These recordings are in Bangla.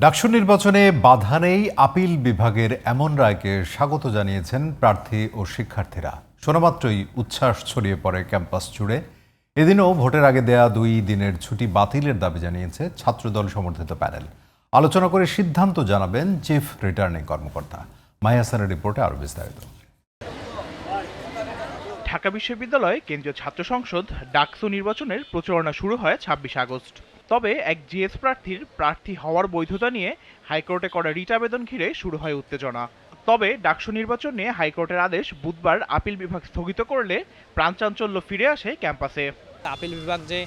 ডাকসু নির্বাচনে বাধা নেই আপিল বিভাগের এমন রায়কে স্বাগত জানিয়েছেন প্রার্থী ও শিক্ষার্থীরা। শোনামাত্রই উচ্ছ্বাস ছড়িয়ে পড়ে ক্যাম্পাস জুড়ে। এদিনও ভোটের আগে দেয়া 2 দিনের ছুটি বাতিলের দাবি জানিয়েছে ছাত্রদল সমর্থিত প্যানেল। আলোচনা করে সিদ্ধান্ত জানাবেন চিফ রিটার্নিং কর্মকর্তা। মাহিয়া হাসানের রিপোর্টে আরও বিস্তারিত। ঢাকা বিশ্ববিদ্যালয় কেন্দ্রীয় ছাত্র সংসদ ডাকসু নির্বাচনের প্রচারণা শুরু হয় 26 আগস্ট। তবে এক জিএস প্রার্থীর প্রার্থী হওয়ার বৈধতা নিয়ে হাইকোর্টে করা রিট আবেদন ঘিরে শুরু হয় উত্তেজনা। তবে ডাকসু নির্বাচন নিয়ে হাইকোর্টের আদেশ বুধবার আপিল বিভাগ স্থগিত করলে প্রাণচাঞ্চল্য ফিরে আসে ক্যাম্পাসে। আপিল বিভাগ যে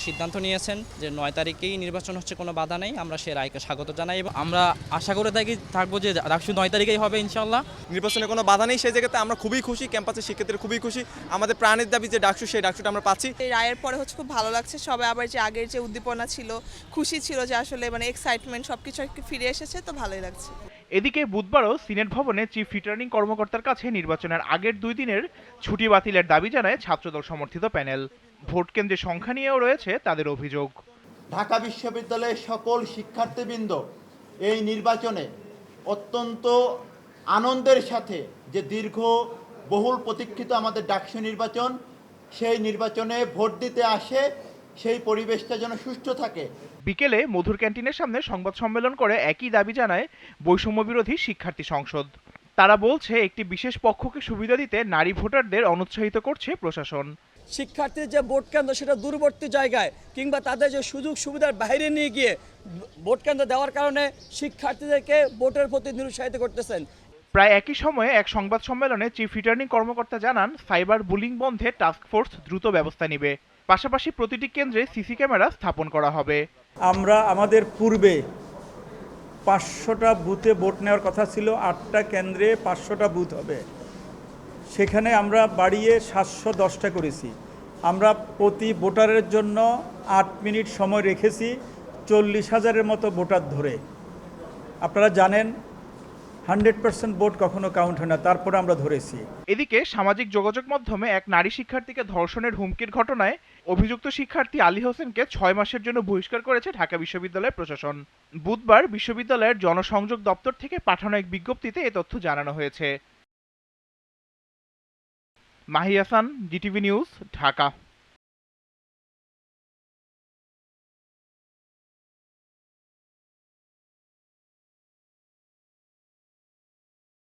সিদ্ধান্ত নিয়েছেন যে 9 তারিখেই নির্বাচন হচ্ছে, কোনো বাধা নেই, আমরা সে রায়কে স্বাগত জানাই এবং আমরা আশা করে থাকবো যে ডাকসু 9 তারিখেই হবে ইনশাআল্লাহ। নির্বাচনে কোনো বাধা নেই, সেই জায়গাতে আমরা খুবই খুশি, ক্যাম্পাসের শিক্ষার্থীরা খুবই খুশি। আমাদের প্রাণের দাবি যে ডাকসু, সেই ডাকসুটা আমরা পাচ্ছি। এই রায়ের পরে খুব ভালো লাগছে। সবাই আবার যে আগের যে উদ্দীপনা ছিল, খুশি ছিল যে আসলে এক্সাইটমেন্ট সবকিছু ফিরে এসেছে, তো ভালোই লাগছে। এদিকে বুধবারও সিনেট ভবনে চিফ রিটার্নিং কর্মকর্তার কাছে নির্বাচনের আগের 2 দিনের ছুটি বাতিলের দাবি জানায় ছাত্রদল সমর্থিত প্যানেল। ভোট কেন্দ্রের সংখ্যা নিয়েও রয়েছে তাদের অভিযোগ। ঢাকা বিশ্ববিদ্যালয়ের সকল শিক্ষার্থীবৃন্দ এই নির্বাচনে অত্যন্ত আনন্দের সাথে যে বহুল প্রতীক্ষিত আমাদের ডাকসু নির্বাচন, সেই নির্বাচনে ভোট দিতে আসে, সেই পরিবেশটা যেন সুষ্ঠু থাকে। বিকেলে মধুর ক্যান্টিনের সামনে সংবাদ সম্মেলন করে একই দাবি জানায় বৈষম্য বিরোধী শিক্ষার্থী সংসদ। তারা বলছে একটি বিশেষ পক্ষকে সুবিধা দিতে নারী ভোটারদের অনুৎসাহিত করছে প্রশাসন। শিক্ষার্থীর যে ভোট কেন্দ্র সেটা দূরবর্তী জায়গায় কিংবা তাদের যে সুযোগ সুবিধার বাইরে নিয়ে গিয়ে ভোট কেন্দ্র দেওয়ার কারণে শিক্ষার্থীদেরকে ভোটের প্রতি নিরুৎসাহিত করতেছেন। প্রায় একই সময়ে এক সংবাদ সম্মেলনে চিফ রিটার্নিং কর্মকর্তা জানান সাইবার বুলিং বন্ধে টাস্কফোর্স দ্রুত ব্যবস্থা নেবে। পাশাপাশি প্রতিটি কেন্দ্রে সিসি ক্যামেরা স্থাপন করা হবে। আমরা আমাদের পূর্বে 500টা বুথে ভোট নেওয়ার কথা ছিল, 8টা কেন্দ্রে 500টা বুথ হবে, সেখানে আমরা বাড়িয়ে 710টা করেছি। আমরা প্রতি ভোটারের জন্য 8 মিনিট সময় রেখেছি 40,000-এর মতো ভোটার ধরে। আপনারা জানেন 100% ভোট কখনো কাউন্ট হয় না, তারপরে আমরা ধরেছি। এদিকে সামাজিক যোগাযোগ মাধ্যমে এক নারী শিক্ষার্থীকে ধর্ষণের হুমকির ঘটনায় অভিযুক্ত শিক্ষার্থী আলী হোসেনকে 6 মাসের জন্য বহিষ্কার করেছে ঢাকা বিশ্ববিদ্যালয় প্রশাসন। বুধবার বিশ্ববিদ্যালয়ের জনসংযোগ দপ্তর থেকে পাঠানো এক বিজ্ঞপ্তিতে এ তথ্য জানানো হয়েছে। Mahi Hasan, GTV news, Dhaka.